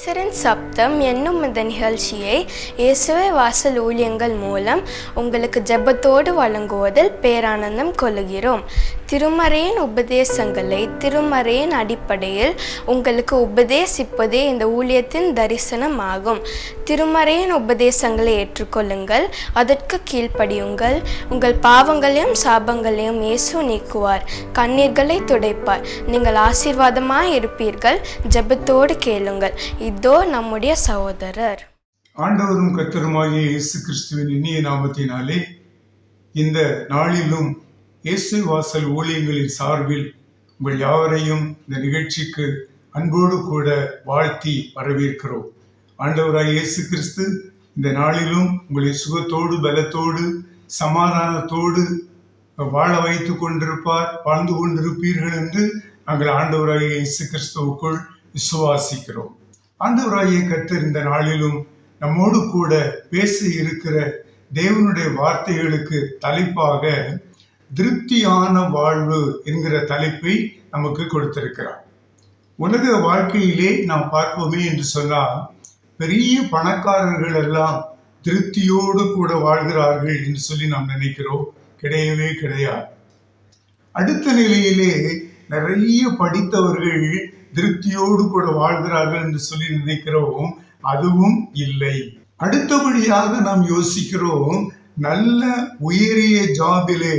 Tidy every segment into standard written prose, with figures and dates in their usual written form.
நேசரின் சப்தம் என்னும் இந்த நிகழ்ச்சியை இயேசுவே வாசல் ஊழியங்கள் மூலம் உங்களுக்கு ஜெபத்தோடு வழங்குவதில் பேரானந்தம் கொள்கிறோம். திருமறையின் உபதேசங்களை திருமறையின் அடிப்படையில் உங்களுக்கு உபதேசிப்பதே இந்த ஊழியத்தின் தரிசனம் ஆகும். திருமறையின் உபதேசங்களை ஏற்றுக்கொள்ளுங்கள், அதற்கு கீழ்ப்படியுங்கள். உங்கள் பாவங்களையும் சாபங்களையும் இயேசு நீக்குவார், கண்ணீர்களை துடைப்பார். நீங்கள் ஆசீர்வாதமாய் இருப்பீர்கள். ஜெபத்தோடு கேளுங்கள். இதோ நம்முடைய சகோதரர். ஆண்டவரும் கர்த்தருமாகிய இயேசு கிறிஸ்துவின் இனிய நாமத்தினாலே இந்த நாளிலும் இயேசு வாசல் ஊழியங்களின் சார்பில் உங்கள் யாவரையும் இந்த நிகழ்ச்சிக்கு அன்போடு கூட வாழ்த்தி வரவேற்கிறோம். ஆண்டவராய் இயேசு கிறிஸ்து இந்த நாளிலும் உங்களை சுகத்தோடு பலத்தோடு சமாதானத்தோடு வாழ வைத்து கொண்டிருப்பார், வாழ்ந்து கொண்டிருப்பீர்கள் என்று நாங்கள் ஆண்டவராகிய இயேசு கிறிஸ்துவுக்குள் விசுவாசிக்கிறோம். ஆண்டவராகிய கர்த்தர் இந்த நாளிலும் நம்மோடு கூட பேச இருக்கிற தேவனுடைய வார்த்தைகளுக்கு தலைப்பாக திருப்தியான வாழ்வு என்கிற தலைப்பை நமக்கு கொடுத்திருக்கிறார். உலக வாழ்க்கையிலே நாம் பார்ப்போமே என்று சொன்னால், பெரிய பணக்காரர்கள் எல்லாம் திருப்தியோடு கூட வாழ்கிறார்கள் என்று சொல்லி நாம் நினைக்கிறோம். கிடையவே கிடையாது. அடுத்த நிலையிலே நிறைய படித்தவர்கள் திருப்தியோடு கூட வாழ்கிறார்கள் என்று சொல்லி நினைக்கிறோம். அதுவும் இல்லை. அடுத்தபடியாக நாம் யோசிக்கிறோம், நல்ல உயரிய ஜாபிலே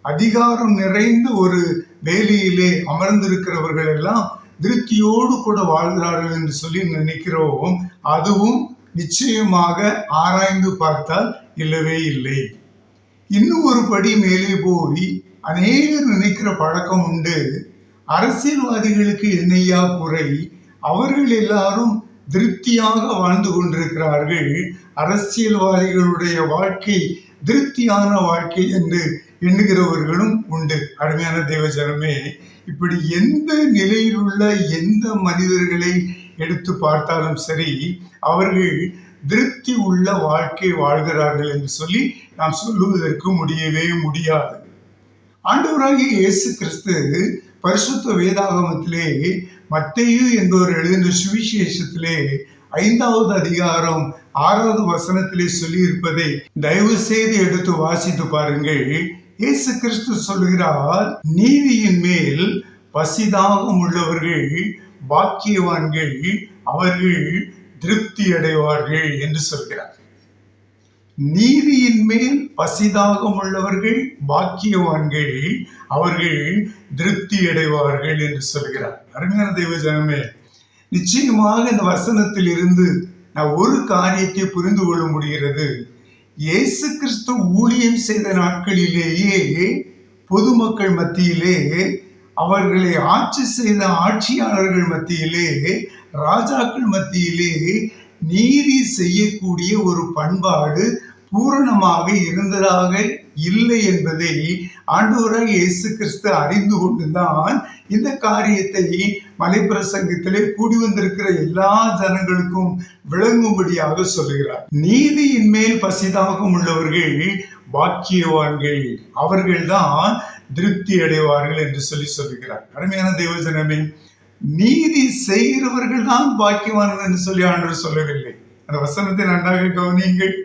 அதிகாரம் நிறைந்த ஒரு வேலையிலே அமர்ந்திருக்கிறவர்கள் எல்லாம் திருப்தியோடு கூட வாழ்கிறார்கள் என்று சொல்லி நினைக்கிறோம். அதுவும் நிச்சயமாக ஆராய்ந்து பார்த்தால் இல்லவே இல்லை. இன்னும் ஒரு படி மேலே போய் அநேகர் நினைக்கிற பழக்கம் உண்டு, அரசியல்வாதிகளுக்கு என்னையா குறை, அவர்கள் எல்லாரும் திருப்தியாக வாழ்ந்து கொண்டிருக்கிறார்கள், அரசியல்வாதிகளுடைய வாழ்க்கை திருப்தியான வாழ்க்கை என்று எண்ணுகிறவர்களும் உண்டு. அருமையான தேவ ஜனமே, இப்படி எந்த நிலையில் உள்ள எந்த மனிதர்களை எடுத்து பார்த்தாலும் சரி, அவர்கள் திருப்தி உள்ள வாழ்க்கை வாழ்கிறார்கள் என்று சொல்லி நாம் சொல்லுவதற்கு முடியவே முடியாது. ஆண்டவராகிய இயேசு கிறிஸ்து பரிசுத்த வேதாகமத்திலே மத்தேயு என்பவர் எழுதின சுவிசேஷத்திலே 5வது அதிகாரம் 6வது வசனத்திலே சொல்லி இருப்பதை தயவு செய்து எடுத்து வாசித்து பாருங்கள். இயேசு கிறிஸ்து சொல்லுகிறார், நீதியின் மேல் பசிதாகம் உள்ளவர்கள் பாக்கியவான்கள், அவர்கள் திருப்தி அடைவார்கள் என்று சொல்கிறார். நீதியின் மேல் பசிதாகம் உள்ளவர்கள் பாக்கியவான்கள், அவர்கள் திருப்தி அடைவார்கள் என்று சொல்கிறார். அருமையான தெய்வ ஜனமே, நிச்சயமாக இந்த வசனத்தில் இருந்து நான் ஒரு காரியத்தை புரிந்து கொள்ள முடிகிறது. இயேசு கிறிஸ்து ஊழியம் செய்த நாட்களிலேயே பொதுமக்கள் மத்தியிலே, அவர்களை ஆட்சி செய்த ஆட்சியாளர்கள் மத்தியிலே, ராஜாக்கள் மத்தியிலே நீதி செய்யக்கூடிய ஒரு பண்பாடு பூரணமாக இருந்ததாக இல்லை என்பதை ஆண்டவராகிய இயேசு கிறிஸ்து அறிந்து கொண்டுதான் இந்த காரியத்தை மலைப்பிரசங்கத்திலே கூடி வந்திருக்கிற எல்லா ஜனங்களுக்கும் விளங்கும்படியாக சொல்லுகிறார். நீதியின் மேல் பசிதாகம் உள்ளவர்கள் பாக்கியவான்கள், அவர்கள்தான் திருப்தி அடைவார்கள் என்று சொல்லி சொல்லுகிறார். அருமையான தேவ ஜனமே, நீதி செய்கிறவர்கள் தான் பாக்கியவான்கள் என்று சொல்லி ஆண்டவர் சொல்லவில்லை. அந்த வசனத்தை நன்றாக கவனியுங்கள்.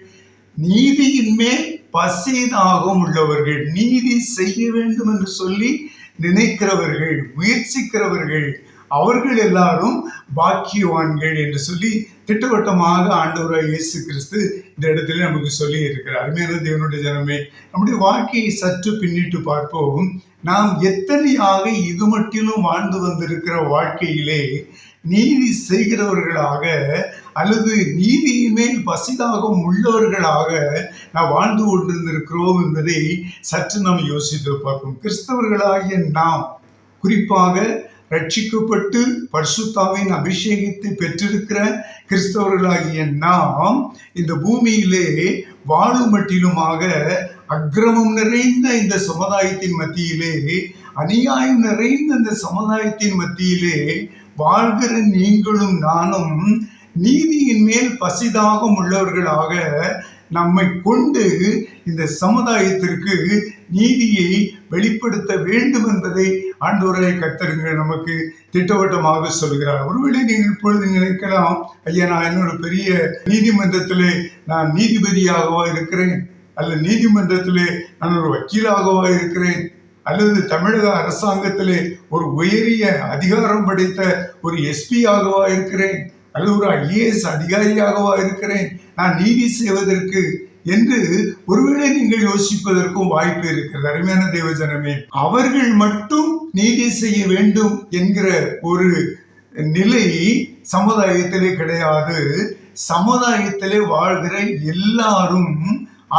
நீதியின் மேல் பசிதாகம் உள்ளவர்கள், நீதி செய்ய வேண்டும் என்று சொல்லி நினைக்கிறவர்கள், முயற்சிக்கிறவர்கள், அவர்கள் எல்லாரும் பாக்கியவான்கள் என்று சொல்லி திட்டவட்டமாக ஆண்டவராகிய இயேசு கிறிஸ்து இந்த இடத்துல நமக்கு சொல்லி இருக்கிறார். அருமையான தேவனுடைய ஜனமே, நம்முடைய வாழ்க்கையை சற்று பின்னிட்டு பார்ப்போம். நாம் எத்தனையாக இது மட்டிலும் வாழ்ந்து வந்திருக்கிற வாழ்க்கையிலே நீதி செய்கிறவர்களாக அல்லது நீதியின் மேல் பசிதாகம் உள்ளவர்களாக நாம் வாழ்ந்து கொண்டிருந்திருக்கிறோம் என்பதை சற்று நாம் யோசித்து பார்ப்போம். கிறிஸ்தவர்களாகிய நாம், குறிப்பாக ரட்சிக்கப்பட்டு பரிசுத்தாவின் அபிஷேகத்தை பெற்றிருக்கிற கிறிஸ்தவர்களாகிய நாம் இந்த பூமியிலே வாழும் மட்டிலுமாக அக்கிரமம் நிறைந்த இந்த சமுதாயத்தின் மத்தியிலே, அநியாயம் நிறைந்த இந்த சமுதாயத்தின் மத்தியிலே வாழ்கிற நீங்களும் நானும் நீதியின் மேல் பசிதாகம் உள்ளவர்களாக நம்மை கொண்டு இந்த சமுதாயத்திற்கு நீதியை வெளிப்படுத்த வேண்டும் என்பதை ஆண்டவராகிய கர்த்தர் நமக்கு திட்டவட்டமாக சொல்கிறார். ஒருவேளை நீங்கள் இப்பொழுது நினைக்கலாம், ஐயா நான் என்னோட பெரிய நீதிமன்றத்திலே நான் நீதிபதியாகவா இருக்கிறேன், அல்லது நீதிமன்றத்திலே நான் ஒரு வக்கீலாகவா இருக்கிறேன், அல்லது தமிழக அரசாங்கத்திலே ஒரு உயரிய அதிகாரம் படைத்த ஒரு எஸ்பி ஆகவா இருக்கிறேன், அல்லது ஒரு IAS அதிகாரியாகவா இருக்கிறேன், நான் நீதி செய்வதற்கு என்று ஒருவேளை நீங்கள் யோசிப்பதற்கும் வாய்ப்பு இருக்கிறது. அருமையான தேவஜனமே, அவர்கள் மட்டும் நீதி செய்ய வேண்டும் என்கிற ஒரு நிலை சமுதாயத்திலே கிடையாது. சமுதாயத்திலே வாழ்கிற எல்லாரும்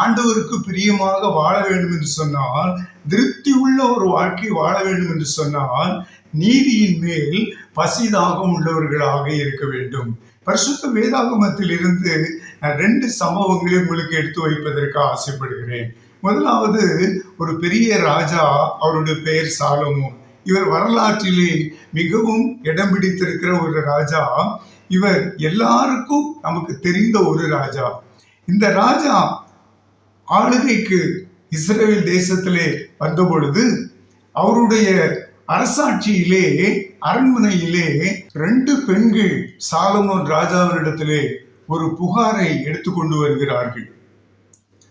ஆண்டவருக்கு பிரியமாக வாழ வேண்டும் என்று சொன்னால், திருப்தி உள்ள ஒரு வாழ்க்கை வாழ வேண்டும் என்று சொன்னால், நீதியின் மேல் பசிதாகம் உள்ளவர்களாக இருக்க வேண்டும். பரிசுத்த வேதாகமத்தில் இருந்து 2 சம்பவங்களை உங்களுக்கு எடுத்து வைப்பதற்கு ஆசைப்படுகிறேன். முதலாவது, ஒரு பெரிய ராஜா, அவருடைய பெயர் சாலமோன். இவர் வரலாற்றிலே மிகவும் இடம் பிடித்திருக்கிற ஒரு ராஜா. இவர் எல்லாருக்கும் நமக்கு தெரிந்த ஒரு ராஜா. இந்த ராஜா ஆளுகைக்கு இஸ்ரவேல் தேசத்திலே வந்த பொழுது அவருடைய அரசாட்சியிலே அரண்மனையிலே 2 பெண்கள் சாலமோன் ராஜாவினிடத்திலே ஒரு புகாரை எடுத்துக்கொண்டு வருகிறார்கள்.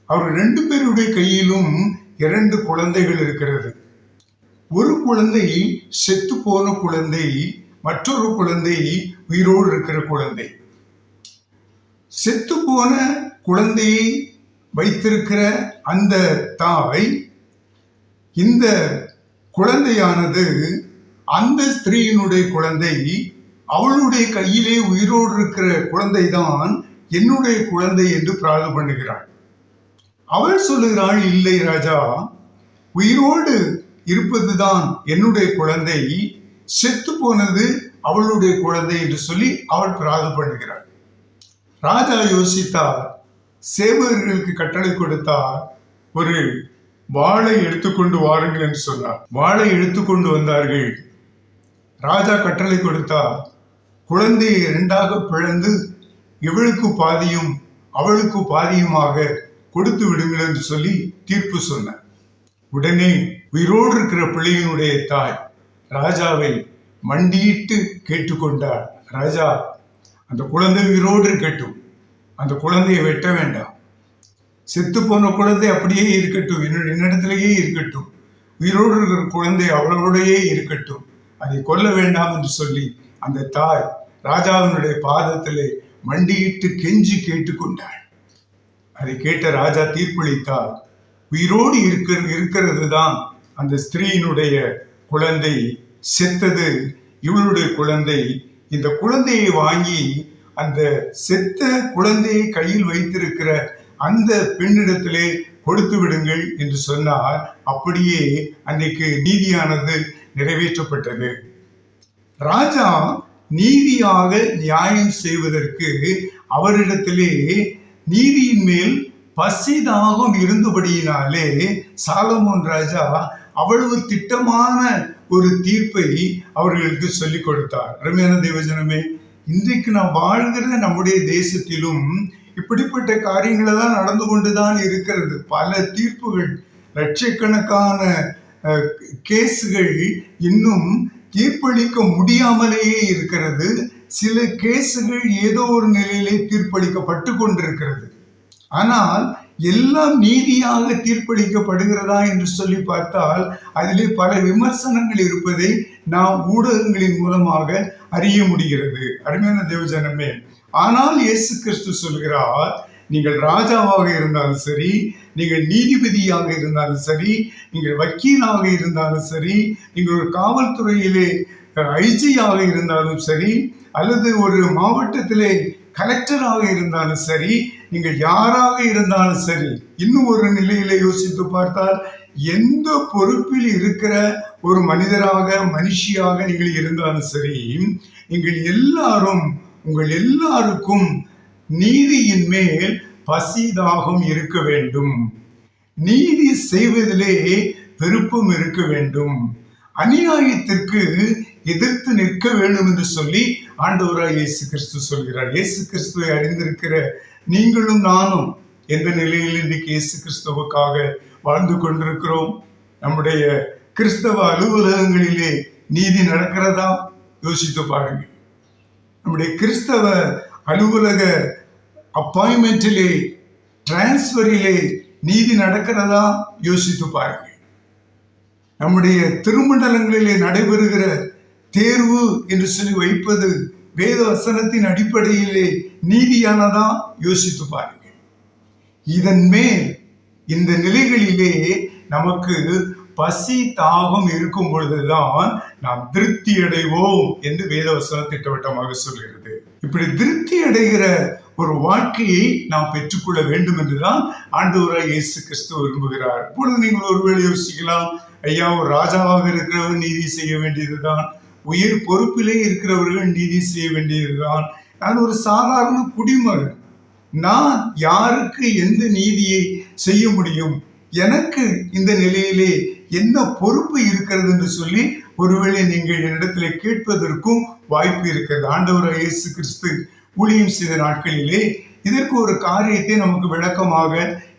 அவர் 2 பேருடைய கையிலும் 2 குழந்தைகள் இருக்கிறது. ஒரு குழந்தை செத்து போன குழந்தை, மற்றொரு குழந்தை உயிரோடு இருக்கிற குழந்தை. செத்து போன குழந்தையை வைத்திருக்கிற அந்த தாய், இந்த குழந்தையானது அந்த ஸ்திரீயினுடைய குழந்தை, அவளுடைய கையிலே உயிரோடு இருக்கிற குழந்தை தான் என்னுடைய குழந்தை என்று பிரார்த்தனை பண்ணுகிறாள். அவள் சொல்லுகிறாள், இல்லை ராஜா, உயிரோடு இருப்பதுதான் என்னுடைய குழந்தை, செத்து போனது அவளுடைய குழந்தை என்று சொல்லி அவள் பிரார்த்தனை பண்ணுகிறாள். ராஜா யோசித்தார், சேவகர்களுக்கு கட்டளை கொடுத்தார், ஒரு வாளை எடுத்துக்கொண்டு வாருங்கள் என்று சொன்னார். வாளை எடுத்துக்கொண்டு வந்தார்கள். ராஜா கட்டளை கொடுத்தார், குழந்தையை 2ஆக பிளந்து இவளுக்கு பாதியும் அவளுக்கு பாதியுமாக கொடுத்து விடுங்கள் என்று சொல்லி தீர்ப்பு சொன்னார். உடனே உயிரோடு இருக்கிற பிள்ளையினுடைய தாய் ராஜாவை மண்டியிட்டு கேட்டுக்கொண்டார், ராஜா, அந்த குழந்தை உயிரோடு இருக்கட்டும், அந்த குழந்தையை வெட்ட வேண்டாம், செத்து போன குழந்தை அப்படியே இருக்கட்டும், என்னிடத்திலேயே இருக்கட்டும், உயிரோடு இருக்கிற குழந்தை அவளோடையே இருக்கட்டும், அதை கொல்ல வேண்டாம் என்று சொல்லி அந்த தாய் ராஜாவினுடைய பாதத்திலே மண்டியிட்டு கெஞ்சி கேட்டுக்கொண்டாள். அதை கேட்ட ராஜா தீர்ப்பளித்தார், உயிரோடு இருக்கிறது தான் அந்த ஸ்திரீயினுடைய குழந்தை, செத்தது இவளுடைய குழந்தை. இந்த குழந்தையை வாங்கி அந்த செத்த குழந்தையை கையில் வைத்திருக்கிற அந்த பெண்ணிடத்திலே கொடுத்து விடுங்கள் என்று சொன்னார். அப்படியே அன்றைக்கு நீதியானது நிறைவேற்றப்பட்டது. ராஜா நீதியாக நியாயம் செய்வதற்கு அவரிடத்திலே நீதியின் மேல் பசிதாகம் இருந்தபடியினாலே சாலமோன் ராஜா அவ்வளவு திட்டமான ஒரு தீர்ப்பை அவர்களுக்கு சொல்லிக் கொடுத்தார். அருமையான தேவஜனமே, இன்றைக்கு நாம் வாழ்கிற நம்முடைய தேசத்திலும் இப்படிப்பட்ட காரியங்கள் தான் நடந்து கொண்டுதான் இருக்கிறது. பல தீர்ப்புகள், லட்சக்கணக்கான கேஸுகள் இன்னும் தீர்ப்பளிக்க முடியாமலேயே இருக்கிறது. சில கேஸுகள் ஏதோ ஒரு நிலையிலே தீர்ப்பளிக்கப்பட்டு கொண்டிருக்கிறது. ஆனால் எல்லாம் நீதியாக தீர்ப்பளிக்கப்படுகிறதா என்று சொல்லி பார்த்தால் அதிலே பல விமர்சனங்கள் இருப்பதை நாம் ஊடகங்களின் மூலமாக அறிய முடிகிறது. அருமையான தேவஜனமே, ஆனால் இயேசு கிறிஸ்து சொல்கிறார், நீங்கள் ராஜாவாக இருந்தாலும் சரி, நீங்கள் நீதிபதியாக இருந்தாலும் சரி, நீங்கள் வக்கீலாக இருந்தாலும் சரி, நீங்கள் ஒரு காவல்துறையிலே ஐஜியாக இருந்தாலும் சரி, அல்லது ஒரு மாவட்டத்திலே கலெக்டராக இருந்தாலும் சரி, நீங்கள் யாராக இருந்தாலும் சரி, இன்னும் ஒரு நிலையிலே யோசித்து பார்த்தால் எந்த பொறுப்பில் இருக்கிற ஒரு மனிதராக மனுஷியாக நீங்கள் இருந்தாலும் சரி, நீங்கள் எல்லாரும், உங்கள் எல்லாருக்கும் நீதியின் மேல் பசிதாகம் இருக்க வேண்டும், நீதி செய்வதிலே விருப்பம் இருக்க வேண்டும், அநியாயத்திற்கு எதிர்த்து நிற்க வேண்டும் என்று சொல்லி ஆண்டவராய் இயேசு கிறிஸ்து சொல்கிறார். இயேசு கிறிஸ்துவை அறிந்திருக்கிற நீங்களும் நானும் எந்த நிலையில் இன்றைக்கு இயேசு கிறிஸ்துவுக்காக வாழ்ந்து கொண்டிருக்கிறோம்? நம்முடைய கிறிஸ்தவ அலுவலகங்களிலே நீதி நடக்கிறதா? யோசித்து பாருங்கள். நம்முடைய கிறிஸ்தவ அலுவலக அப்பாயின்மெண்டிலே, டிரான்ஸ்பரிலே நீதி நடக்கிறதா? யோசித்து பாருங்கள். நம்முடைய திருமண்டலங்களிலே நடைபெறுகிற தேர்வு என்று சொல்லி வைப்பது வேத வசனத்தின் அடிப்படையிலே நீதியானதா? யோசித்து பாருங்கள். இதன் மேல் இந்த நிலைகளிலே நமக்கு பசி தாகம் இருக்கும் பொழுதுதான் நாம் திருப்தி அடைவோம் என்று வேதவசனம் திட்டவட்டமாக சொல்கிறது. இப்படி திருப்தி அடைகிற ஒரு வாழ்க்கையை நாம் பெற்றுக்கொள்ள வேண்டும் என்றுதான் ஆண்டவராய் இயேசு கிறிஸ்து விரும்புகிறார். இப்பொழுது நீங்கள் ஒருவேளை யோசிக்கலாம், ஐயா, ஒரு ராஜாவாக இருக்கிறவர் நீதி செய்ய வேண்டியதுதான், உயர் பொறுப்பிலே இருக்கிறவர்கள் நீதி செய்ய வேண்டியதுதான், நான் ஒரு சாதாரண குடிமகன், நான் யாருக்கு எந்த நீதியை செய்ய முடியும், எனக்கு இந்த நிலையிலே என்ன பொறுப்பு இருக்கிறது என்று சொல்லி ஒருவேளை நீங்கள் என்னிடத்திலே கேட்பதற்கும் வாய்ப்பு இருக்கிறது. ஆண்டவராய் இயேசு கிறிஸ்து ஊழியம் செய்த நாட்களிலே இதற்கு ஒரு காரியத்தை நமக்கு விளக்கமாக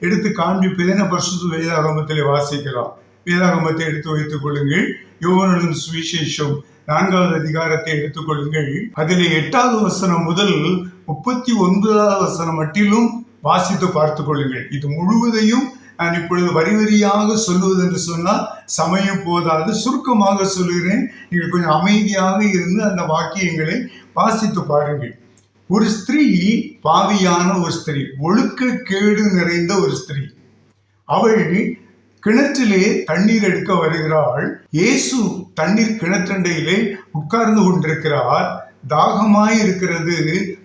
எடுத்து காண்பிப்பதை பரிசுத்த வேதாகமத்திலே வாசிக்கலாம். வேதாகமத்தை எடுத்து வைத்துக் கொள்ளுங்கள். யோவானின் சுவிசேஷம் 4வது அதிகாரத்தை எடுத்துக் கொள்ளுங்கள். அதிலே 8வது வசனம் முதல் 39வது வசனம் மட்டிலும் வாசித்து பார்த்துக் கொள்ளுங்கள். இது முழுவதையும் நான் இப்பொழுது வரி வரியாக சொல்லுவது என்று சொன்னால் சமயம் போதாது, சுருக்கமாக சொல்லுகிறேன். நீங்கள் கொஞ்சம் அமைதியாக இருந்து அந்த வாக்கியங்களை வாசித்து பாருங்கள். ஒரு ஸ்திரீ, பாவியான ஒரு ஸ்திரீ, ஒழுக்க கேடு நிறைந்த ஒரு ஸ்திரீ, அவள் கிணற்றிலே தண்ணீர் எடுக்க வருகிறாள். இயேசு தண்ணீர் கிணற்றண்டையிலே உட்கார்ந்து கொண்டிருக்கிறார். தாகமாய் இருக்கிறது,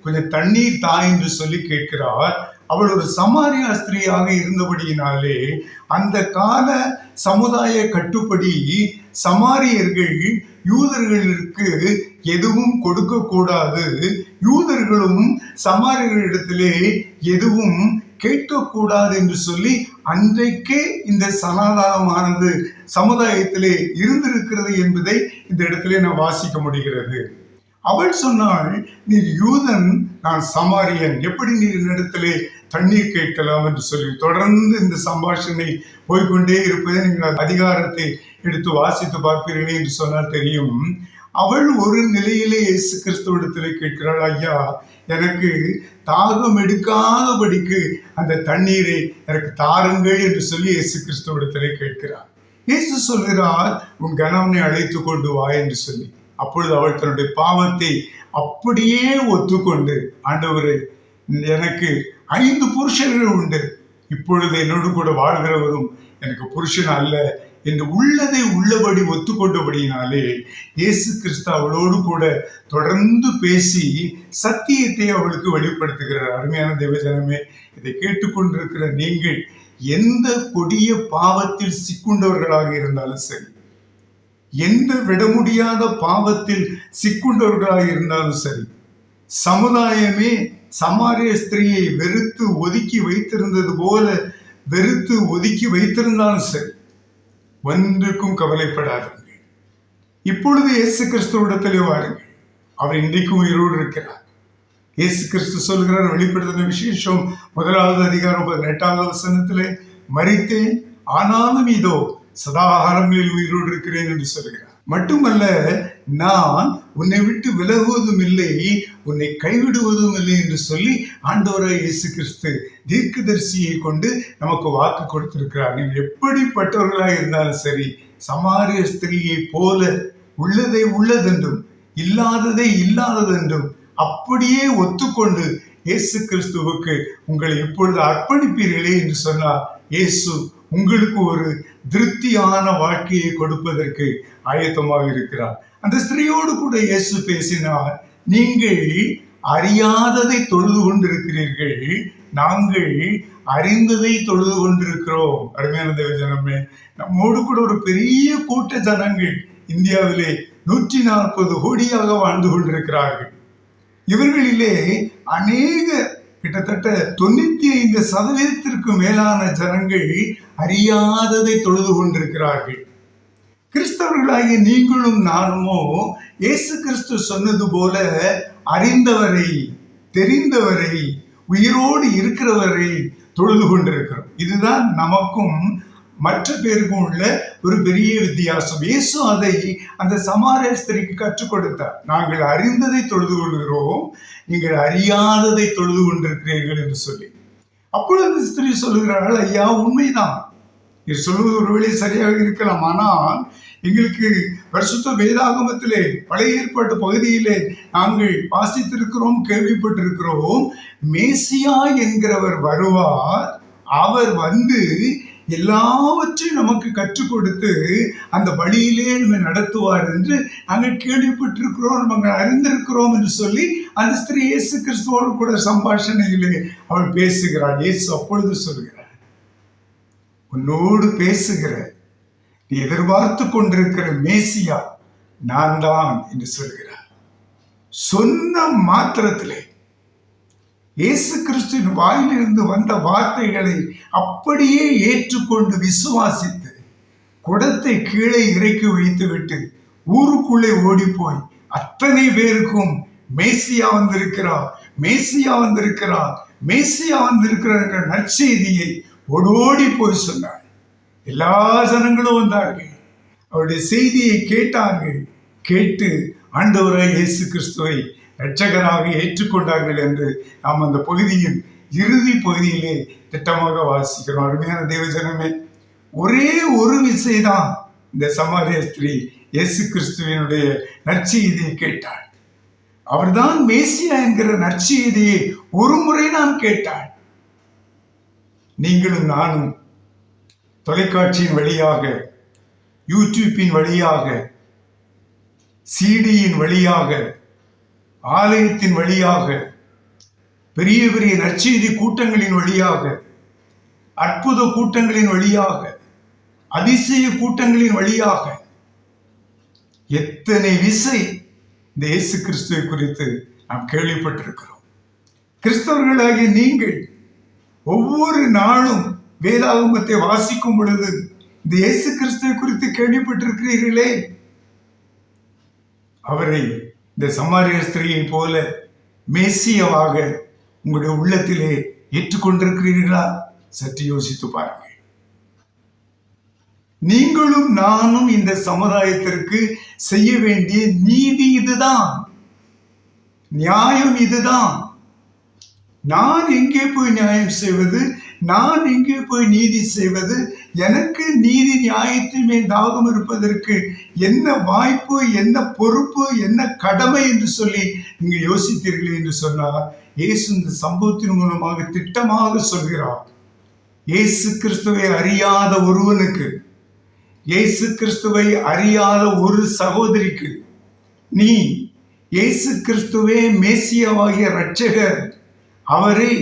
கொஞ்சம் தண்ணீர் தா என்று சொல்லி கேட்கிறார். அவள் ஒரு சமாரியா ஸ்திரீயாக இருந்தபடியினாலே அந்த கால சமுதாய கட்டுப்படி சமாரியர்கள் யூதர்களுக்கு எதுவும் கொடுக்க கூடாது, யூதர்களும் சமாரியர்களிடத்திலே எதுவும் கேட்கக்கூடாது என்று சொல்லி அன்றைக்கே இந்த சமாதானமானது சமுதாயத்திலே இருந்திருக்கிறது என்பதை இந்த இடத்திலே நான் வாசிக்க முடிகிறது. அவள் சொன்னாள், நீர் யூதன், நான் சமாரியன், எப்படி நீர் என்னிடத்திலே தண்ணீர் கேட்கலாம் என்று சொல்லி. தொடர்ந்து இந்த சம்பாஷணை போய்கொண்டே இருப்பதை நீங்கள் அதிகாரத்தை எடுத்து வாசித்து பார்ப்பீர்களே என்று சொன்னால் தெரியும். அவள் ஒரு நிலையிலே இயேசு கிறிஸ்துவிடத்திலே கேட்கிறாள், ஐயா, எனக்கு தாகம் எடுக்காதபடிக்கு அந்த தண்ணீரை எனக்கு தாருங்கள் என்று சொல்லி இயேசு கிறிஸ்துவிடத்திலே கேட்கிறார். இயேசு சொல்கிறார், உன் கணவனை அழைத்து கொண்டு வா என்று சொல்லி. அப்பொழுது அவள் தன்னுடைய பாவத்தை அப்படியே ஒத்துக்கொண்டு, ஆண்டவரே, எனக்கு 5 புருஷர்கள் உண்டு, இப்பொழுது என்னோடு கூட வாழ்கிறவரும் எனக்கு புருஷன் அல்ல என்று உள்ளதை உள்ளபடி ஒத்துக்கொண்டபடியினாலே இயேசு கிறிஸ்து அவளோடு கூட தொடர்ந்து பேசி சத்தியத்தை அவளுக்கு வெளிப்படுத்துகிறார். அருமையான தேவஜனமே, இதை கேட்டுக்கொண்டிருக்கிற நீங்கள் எந்த கொடிய பாவத்தில் சிக்குண்டவர்களாக இருந்தாலும் சரி, எந்த விட முடியாத பாவத்தில் சிக்குண்டவர்களாக இருந்தாலும் சரி, சமுதாயமே சமாரிய ஸ்திரீயை வெறுத்து ஒதுக்கி வைத்திருந்தது போல வெறுத்து ஒதுக்கி வைத்திருந்தாலும் சரி, ஒன்றுக்கும் கவலைப்படாதீர்கள். இப்பொழுது இயேசு கிறிஸ்துவிடத்திலே வாருங்கள். அவர் இன்றைக்கும் உயிரோடு இருக்கிறார். இயேசு கிறிஸ்து சொல்கிறார், வெளிப்படுத்தின விசேஷம் 1வது அதிகாரம் 18வது வசனத்திலே, மரித்தேன், ஆனாலும் இதோ சதாகாலங்களில் உயிரோடு இருக்கிறேன் என்று சொல்கிறார். மட்டுமல்ல, நான் உன்னை விட்டு விலகுவதும் இல்லை, உன்னை கைவிடுவதும் இல்லை என்று சொல்லி ஆண்டவராய் இயேசு கிறிஸ்து தீர்க்கதரிசியை கொண்டு நமக்கு வாக்கு கொடுத்திருக்கிறார். நீங்கள் எப்படிப்பட்டவர்களாக இருந்தாலும் சரி, சமாரிய ஸ்திரீயை போல உள்ளதை உள்ளதென்றும் இல்லாததை இல்லாததென்றும் அப்படியே ஒத்துக்கொண்டு இயேசு கிறிஸ்துவுக்கு உங்களை இப்பொழுது அர்ப்பணிப்பீர்களே என்று சொன்னார். இயேசு உங்களுக்கு ஒரு திருப்தியான வாழ்க்கையை கொடுப்பதற்கு ஆயத்தமாக இருக்கிறார். அந்த ஸ்திரீயோடு கூட இயேசு பேசினார், நீங்கள் அறியாததை தொழுது கொண்டிருக்கிறீர்கள், நாங்கள் அறிந்ததை தொழுது கொண்டிருக்கிறோம். அருமையான தேவஜனமே, நம்மோடு கூட ஒரு பெரிய கூட்ட ஜனங்கள் இந்தியாவிலே 140 கோடியாக வாழ்ந்து கொண்டிருக்கிறார்கள். இவர்களிலே அநேக, கிட்டத்தட்ட 95% மேலான ஜனங்கள் அறியாததை தொழுது கொண்டிருக்கிறார்கள். கிறிஸ்தவர்களாகிய நீங்களும் நானுமோ இயேசு கிறிஸ்து சொன்னது போல அறிந்தவரை, தெரிந்தவரை, உயிரோடு இருக்கிறவரை தொழுது கொண்டிருக்கிறோம். இதுதான் நமக்கும் மற்ற பேருக்கும் உள்ள ஒரு பெரிய வித்தியாசம். இயேசு அதை அந்த சமாரிய ஸ்திரீக்கு கற்றுக் கொடுத்தார். நாங்கள் அறிந்ததை தொழுது கொள்கிறோம், நீங்கள் அறியாததை தொழுது கொண்டிருக்கிறீர்கள் என்று சொல்லி. அப்பொழுது ஸ்திரீ சொல்லுகிறார்கள், ஐயா உண்மைதான், இது சொல்வது ஒருவேளை சரியாக இருக்கலாம், ஆனால் எங்களுக்கு பரிசுத்த வேதாகமத்திலே பழைய ஏற்பாட்டு பகுதியிலே நாங்கள் வாசித்திருக்கிறோம், கேள்விப்பட்டிருக்கிறோம், மேசியா என்கிறவர் வருவார், அவர் வந்து எல்லாவற்றையும் நமக்கு கற்றுக் கொடுத்து அந்த வழியிலே நம்ம நடத்துவார் என்று நாங்கள் கேள்விப்பட்டிருக்கிறோம், நாங்கள் அறிந்திருக்கிறோம் என்று சொல்லி அந்த ஸ்திரீ இயேசு கிறிஸ்துவோடு கூட சம்பாஷணையிலே அவள் பேசுகிறாள். இயேசு அப்பொழுது சொல்கிறார், உன்னோடு பேசுகிற நீ எதிர்பார்த்து கொண்டிருக்கிற மேசியா நான் தான் என்று சொல்கிறார். சொன்ன மாத்திரத்திலே இயேசு கிறிஸ்துவின் வாயிலிருந்து வந்த வார்த்தைகளை அப்படியே ஏற்றுக்கொண்டு விசுவாசித்து குடத்தை கீழே இறக்கி வைத்துவிட்டு ஊருக்குள்ளே ஓடி போய் அத்தனை பேருக்கும் மேசியா வந்திருக்கிறார், மேசியா வந்திருக்கிறார், மேசியா வந்திருக்கிறார் என்ற நற்செய்தியை ஓடோடி போய் சொன்னார். எல்லா ஜனங்களும் வந்தார்கள், அவருடைய செய்தியை கேட்டார்கள், கேட்டு ஆண்டவராய் இயேசு கிறிஸ்துவை இரட்சகராக ஏற்றுக்கொண்டார்கள் என்று நாம் அந்த பகுதியின் இறுதி பகுதியிலே திட்டமாக வாசிக்கிறோம். அருமையான தேவஜனமே, ஒரே ஒரு விசைதான் இந்த சமாரிய ஸ்திரீ இயேசு கிறிஸ்துவினுடைய நற்செய்தியை கேட்டாள். அவர்தான் மேசியா என்கிற நற்செய்தியை ஒரு முறை நான் கேட்டாள். நீங்களும் நானும் தொலைக்காட்சியின் வழியாக, யூடியூப்பின் வழியாக, சிடியின் வழியாக, ஆலயத்தின் வழியாக, பெரிய பெரிய நற்செய்தி கூட்டங்களின் வழியாக, அற்புத கூட்டங்களின் வழியாக, அதிசய கூட்டங்களின் வழியாக எத்தனை விசை இந்த இயேசு கிறிஸ்துவை குறித்து நாம் கேள்விப்பட்டிருக்கிறோம். கிறிஸ்தவர்களாகிய நீங்கள் ஒவ்வொரு நாளும் வேதாகமத்தை வாசிக்கும் பொழுது இந்த இயேசு கிறிஸ்துவை குறித்து கேள்விப்பட்டிருக்கிறீர்களே. அவரை இந்த சமாரிய ஸ்திரீயை போல மேசியாவாக உங்களுடைய உள்ளத்திலே ஏற்றுக்கொண்டிருக்கிறீர்களா? சற்று யோசித்து பாருங்கள். நீங்களும் நானும் இந்த சமுதாயத்திற்கு செய்ய வேண்டிய நீதி இதுதான், நியாயம் இதுதான். நான் எங்கே போய் நியாயம் செய்வது, நான் எங்கே போய் நீதி செய்வது, எனக்கு நீதி நியாயத்தின் மேல் தாகம் இருப்பதற்கு என்ன வாய்ப்பு, என்ன பொறுப்பு, என்ன கடமை என்று சொல்லி நீங்க யோசித்தீர்கள் என்று சொன்னார். இயேசு இந்த சம்பவத்தின் மூலமாக திட்டமாக சொல்கிறார், இயேசு கிறிஸ்துவை அறியாத ஒருவனுக்கு, இயேசு கிறிஸ்துவை அறியாத ஒரு சகோதரிக்கு, நீ இயேசு கிறிஸ்துவே மேசியாவாகிய இரட்சகர், அவரை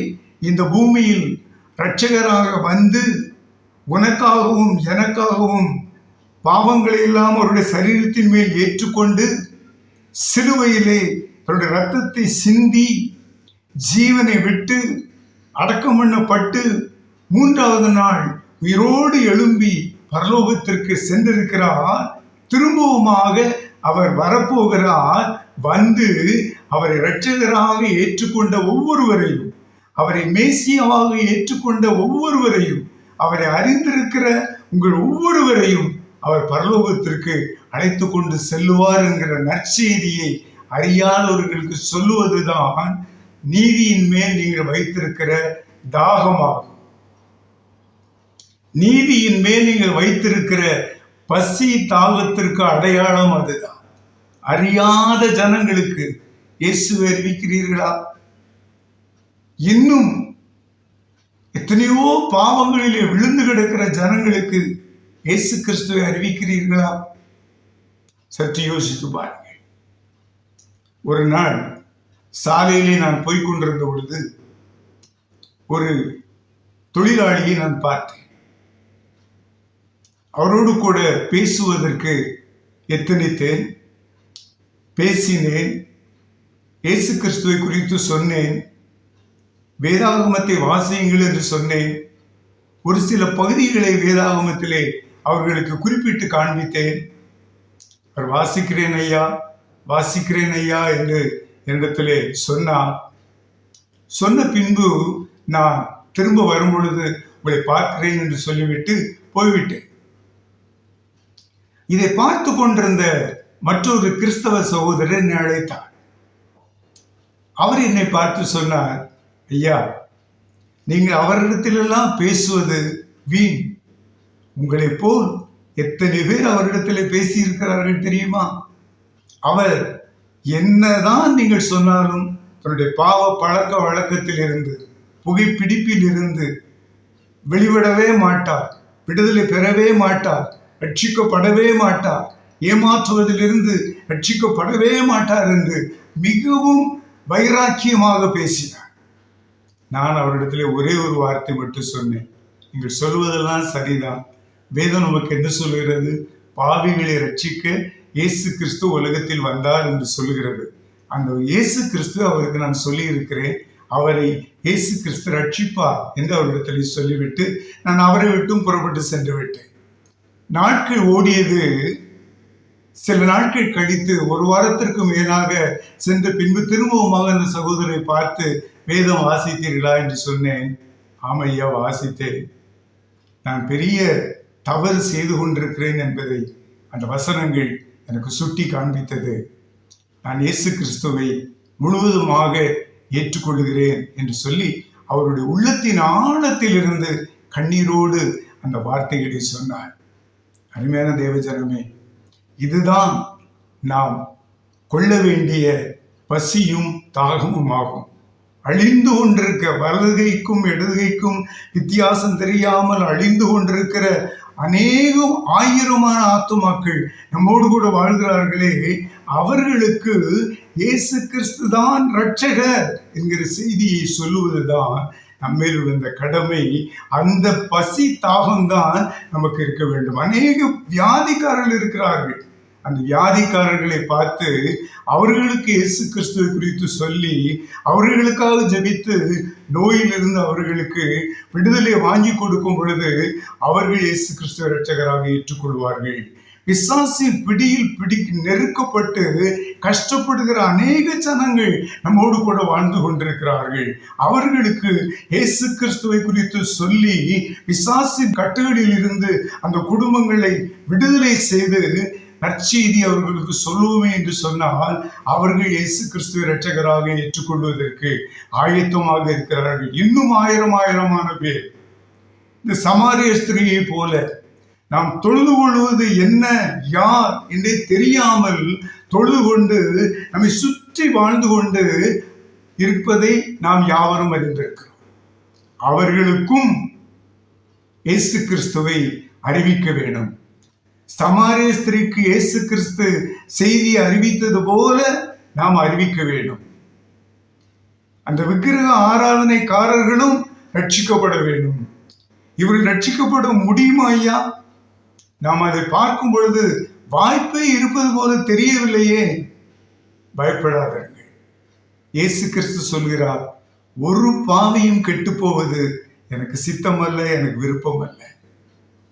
இந்த பூமியில் இரட்சகராக வந்து உனக்காகவும் எனக்காகவும் பாவங்களை எல்லாம் அவருடைய சரீரத்தின் மேல் ஏற்றுக்கொண்டு சிலுவையிலே அவருடைய இரத்தத்தை சிந்தி ஜீவனை விட்டு அடக்கம் பண்ணப்பட்டு 3வது நாள் உயிரோடு எழும்பி பரலோகத்திற்கு சென்றிருக்கிறார். திரும்பவுமாக அவர் வரப்போகிறார். வந்து அவரை இரட்சகராக ஏற்றுக்கொண்ட ஒவ்வொருவரையும், அவரை மேசியாவாக ஏற்றுக்கொண்ட ஒவ்வொருவரையும், அவரை அறிந்திருக்கிற உங்கள் ஒவ்வொருவரையும் அவர் பரலோகத்திற்கு அழைத்து கொண்டு செல்லுவார் என்கிற நற்செய்தியை அறியாதவர்களுக்கு சொல்லுவதுதான் நீதியின் மேல் நீங்கள் வைத்திருக்கிற தாகமாகும். நீதியின் மேல் நீங்கள் வைத்திருக்கிற பசி தாகத்திற்கு அடையாளம் அதுதான். அறியாத ஜனங்களுக்கு இயேசுவை அறிவிக்கிறீர்களா? இன்னும் எத்தனையோ பாவங்களிலே விழுந்து கிடக்கிற ஜனங்களுக்கு இயேசு கிறிஸ்துவை அறிவிக்கிறீர்களா? சற்று யோசித்து பாருங்கள். ஒரு நாள் சாலையிலே நான் போய்கொண்டிருந்த பொழுது ஒரு தொழிலாளியை நான் பார்த்தேன். அவரோடு கூட பேசுவதற்கு எத்தனித்தேன், பேசினேன், இயேசு கிறிஸ்துவை குறித்து சொன்னேன், வேதாகமத்தை வாசியுங்கள் என்று சொன்னேன். ஒரு சில பகுதிகளை வேதாகமத்திலே அவர்களுக்கு குறிப்பிட்டு காண்பித்தேன். அவர் வாசிக்கிறேன் ஐயா, வாசிக்கிறேன் ஐயா என்று என்னிடத்திலே சொன்னார். சொன்ன பின்பு நான் திரும்ப வரும் பொழுது உங்களை பார்க்கிறேன் என்று சொல்லிவிட்டு போய்விட்டேன். இதை பார்த்து கொண்டிருந்த மற்றொரு கிறிஸ்தவ சகோதரர் என்னை அழைத்தார். அவர் என்னை பார்த்து சொன்னார், ஐயா, நீங்க அவரிடத்திலெல்லாம் பேசுவது வீண். உங்களை போல் எத்தனை பேர் அவரிடத்தில் பேசி இருக்கிறார்கள் தெரியுமா? அவர் என்னதான் நீங்கள் சொன்னாலும் தன்னுடைய பாவ பழக்க வழக்கத்தில் இருந்து, புகைப்பிடிப்பில் இருந்து வெளிவிடவே மாட்டார், விடுதலை பெறவே மாட்டார், ரட்சிக்கப்படவே மாட்டார், ஏமாற்றுவதிலிருந்து ரட்சிக்கப்படவே மாட்டார் என்று மிகவும் வைராக்கியமாக பேசினார். நான் அவரிடத்தில் ஒரே ஒரு வார்த்தை மட்டும் சொன்னேன், நீங்கள் சொல்வதெல்லாம் சரிதான். வேதம் நமக்கு என்ன சொல்கிறது? பாவிகளை ரட்சிக்க இயேசு கிறிஸ்து உலகத்தில் வந்தார் என்று சொல்லுகிறது. அந்த இயேசு கிறிஸ்து அவருக்கு நான் சொல்லி இருக்கிறேன், அவரை இயேசு கிறிஸ்து ரட்சிப்பார் என்று அவரிடத்தில் சொல்லிவிட்டு நான் அவரை விட்டும் புறப்பட்டு சென்று விட்டேன். நாட்கள் ஓடியது. சில நாட்கள் கழித்து ஒரு வாரத்திற்கு மேலாக சென்ற பின்பு திரும்பவுமாக அந்த சகோதரரை பார்த்து, வேதம் வாசித்தீர்களா என்று சொன்னேன். ஆமையா, வாசித்தேன். நான் பெரிய தவறு செய்து கொண்டிருக்கிறேன் என்பதை அந்த வசனங்கள் எனக்கு சுட்டி காண்பித்தது. நான் இயேசு கிறிஸ்துவை முழுவதுமாக ஏற்றுக்கொள்கிறேன் என்று சொல்லி அவருடைய உள்ளத்தின் ஆழத்தில் இருந்து கண்ணீரோடு அந்த வார்த்தைகளை சொன்னார். அருமையான தேவஜனமே, இதுதான் நாம் கொள்ள வேண்டிய பசியும் தாகமும் ஆகும். அழிந்து கொண்டிருக்க, வலதுகைக்கும் இடதுகைக்கும் வித்தியாசம் தெரியாமல் அழிந்து கொண்டிருக்கிற அநேகம் ஆயிரமான ஆத்துமாக்கள் நம்மோடு கூட வாழ்கிறார்களே, அவர்களுக்கு இயேசு கிறிஸ்து தான் இரட்சகர் என்கிற செய்தியை சொல்லுவதுதான் நம்மேல் விழுந்த கடமை. அந்த பசி தாகம்தான் நமக்கு இருக்க வேண்டும். அநேக வியாதிக்காரர்கள் இருக்கிறார்கள். அந்த வியாதிக்காரர்களை பார்த்து அவர்களுக்கு இயேசு கிறிஸ்துவை குறித்து சொல்லி அவர்களுக்காக ஜெபித்து நோயிலிருந்து அவர்களுக்கு விடுதலை வாங்கி கொடுக்கும் பொழுது அவர்கள் இயேசு கிறிஸ்துவ இரட்சகராக ஏற்றுக்கொள்வார்கள். பிசாசின் பிடியில் நெருக்கப்பட்டு கஷ்டப்படுகிற அநேக ஜனங்கள் நம்மோடு கூட வாழ்ந்து கொண்டிருக்கிறார்கள். அவர்களுக்கு இயேசு கிறிஸ்துவை குறித்து சொல்லி பிசாசின் கட்டுகளில் இருந்து அந்த குடும்பங்களை விடுதலை செய்து நற்செய்தி அவர்களுக்கு சொல்லுவோமே என்று சொன்னால் அவர்கள் இயேசு கிறிஸ்துவை இரட்சகராக ஏற்றுக்கொள்வதற்கு ஆயத்தமாக இருக்கிறார்கள். இன்னும் ஆயிரமான பேர் இந்த சமாரிய ஸ்திரியை போல நாம் தொழுது கொள்வது என்ன, யார் என்றே தெரியாமல் தொழுது கொண்டு நம்மை சுற்றி வாழ்ந்து கொண்டு இருப்பதை நாம் யாவரும் அறிந்திருக்கிறோம். அவர்களுக்கும் இயேசு கிறிஸ்துவை அறிவிக்க வேண்டும். சமாரிய ஸ்திரீக்கு இயேசு கிறிஸ்து செய்தியை அறிவித்தது போல நாம் அறிவிக்க வேண்டும். அந்த விக்கிரக ஆராதனைக்காரர்களும் ரட்சிக்கப்பட வேண்டும். இவர்கள் ரட்சிக்கப்பட முடியுமா ஐயா? நாம் அதை பார்க்கும் பொழுது வாய்ப்பே இருப்பது போல தெரியவில்லையே. பயப்படாதீர்கள். இயேசு கிறிஸ்து சொல்கிறார், ஒரு பாவியும் கெட்டு போவது எனக்கு சித்தமல்ல, எனக்கு விருப்பம் அல்ல.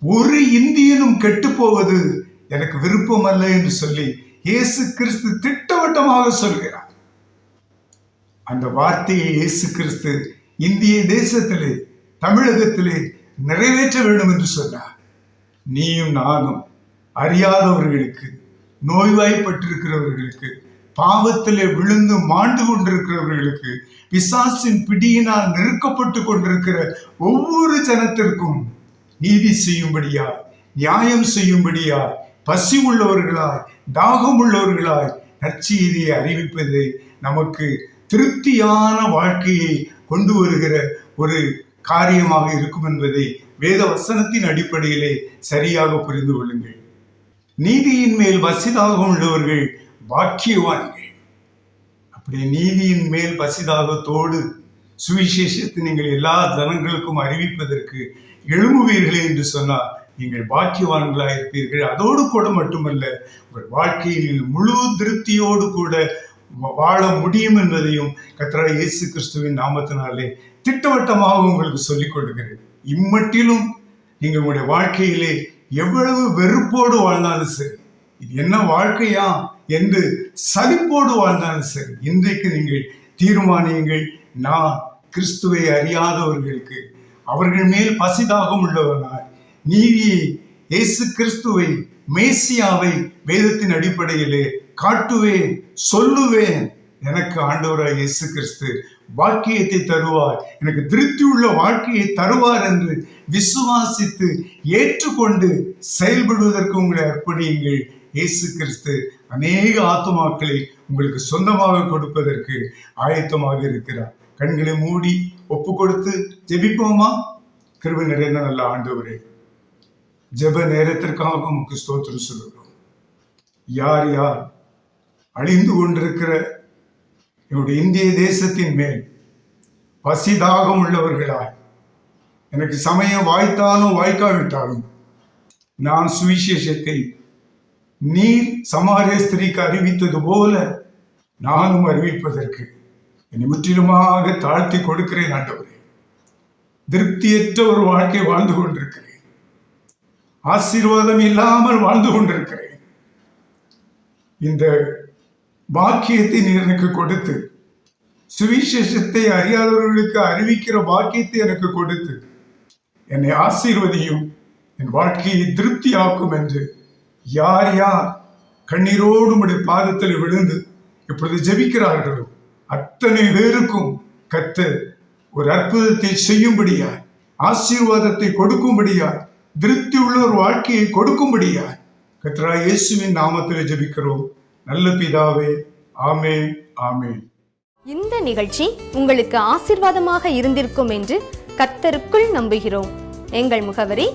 ஒரு இந்தியனும் கெட்டு போவது எனக்கு விருப்பம் அல்ல என்று சொல்லி இயேசு கிறிஸ்து திட்டவட்டமாக சொல்கிறார். அந்த வார்த்தையை இயேசு கிறிஸ்து இந்திய தேசத்திலே, தமிழகத்திலே நிறைவேற்ற வேண்டும் என்று சொன்னார். நீயும் நானும் அறியாதவர்களுக்கு, நோய்வாய்ப்பட்டிருக்கிறவர்களுக்கு, பாவத்திலே விழுந்து மாண்டு கொண்டிருக்கிறவர்களுக்கு, பிசாசின் பிடியினால் நெருக்கப்பட்டு கொண்டிருக்கிற ஒவ்வொரு ஜனத்திற்கும் நீதி செய்யும்படியாய், நியாயம் செய்யும்படியாய், பசி உள்ளவர்களாய், தாகம் உள்ளவர்களாய் நற்செய்தியை அறிவிப்பது நமக்கு திருப்தியான வாழ்க்கையை கொண்டு வருகிற ஒரு காரியமாக இருக்கும் என்பதை வேத வசனத்தின் அடிப்படையிலே சரியாக புரிந்து கொள்ளுங்கள். நீதியின் மேல் பசிதாகம் உள்ளவர்கள் பாக்கியவான்கள். அப்படி நீதியின் மேல் பசிதாகத்தோடு சுவிசேஷத்தை நீங்கள் எல்லா ஜனங்களுக்கும் அறிவிப்பதற்கு எழும்புவீர்களே என்று சொன்னால் நீங்கள் பாக்கியவான்களாக இருப்பீர்கள். அதோடு கூட மட்டுமல்ல, உங்கள் வாழ்க்கையில் முழு திருப்தியோடு கூட வாழ முடியும் என்பதையும் கர்த்தராகிய இயேசு கிறிஸ்துவின் நாமத்தினாலே திட்டவட்டமாக உங்களுக்கு சொல்லிக் கொடுக்கிறேன். இம்மட்டிலும் நீங்கள் உங்களுடைய வாழ்க்கையிலே எவ்வளவு வெறுப்போடு வாழ்ந்தாலும் சரி, இது என்ன வாழ்க்கையா என்று சலிப்போடு வாழ்ந்தாலும் சரி, இன்றைக்கு நீங்கள் தீர்மானியுங்கள், நான் கிறிஸ்துவை அறியாதவர்களுக்கு அவர்கள் மேல் பசிதாகம் உள்ளவனாய் நீதியை, இயேசு கிறிஸ்துவை, மேசியாவை வேதத்தின் அடிப்படையிலே காட்டுவேன், சொல்லுவேன். எனக்கு ஆண்டவராய் இயேசு கிறிஸ்து வாக்கியத்தை தருவார், எனக்கு திருப்தி உள்ள வாழ்க்கையை தருவார் என்று விசுவாசித்து ஏற்றுக்கொண்டு செயல்படுவதற்கு உங்களை அர்ப்பணியுங்கள். இயேசு கிறிஸ்து அநேக ஆத்துமாக்களை உங்களுக்கு சொந்தமாக கொடுப்பதற்கு ஆயத்தமாக இருக்கிறார். கண்களை மூடி ஒப்பு கொடுத்து ஜெபிப்போமா? கிருபை நிறைந்த நல்ல ஆண்டவரே, ஜெப நேரத்திற்காக உமக்கு ஸ்தோத்திரம் சொல்லுகிறோம். யார் யார் அழிந்து கொண்டிருக்கிற என்னுடைய இந்திய தேசத்தின் மேல் பசிதாகம் உள்ளவர்களாய், எனக்கு சமயம் வாய்த்தாலும் வாய்க்காவிட்டாலும் நான் சுவிசேஷத்தை நீர் சமாரிய ஸ்திரீக்கு அறிவித்தது போல நானும் அறிவிப்பதற்கு என்னை முற்றிலுமாக தாழ்த்தி கொடுக்கிறேன். ஆண்டவரே, திருப்தியற்ற ஒரு வாழ்க்கை வாழ்ந்து கொண்டிருக்கிறேன், ஆசீர்வாதம் இல்லாமல் வாழ்ந்து கொண்டிருக்கிறேன். இந்த பாக்கியத்தை நீர் எனக்கு கொடுத்து, சுவிசேஷத்தை அறியாதவர்களுக்கு அறிவிக்கிற பாக்கியத்தை எனக்கு கொடுத்து என்னை ஆசீர்வதியும், என் வாழ்க்கையை திருப்தியாக்கும் என்று யார் யார் கண்ணீரோடு உம்முடைய பாதத்தில் விழுந்து இப்பொழுது ஜெபிக்கிறார்களோ அத்தனை பேருக்கும் கர்த்தர் ஒரு அற்புதத்தை செய்யும்படியாய், ஆசீர்வாதத்தை கொடுக்கும்படியாய், திருப்தி உள்ள ஒரு வாழ்க்கையை கொடுக்கும்படியாய் கர்த்தராகிய இயேசுவின் நாமத்தில் ஜெபிக்கிறோம் நல்ல பிதாவே. ஆமென், ஆமென். இந்த நிகழ்ச்சி உங்களுக்கு ஆசீர்வாதமாக இருந்திருக்கும் என்று கர்த்தருக்குள் நம்புகிறோம். எங்கள் முகவரி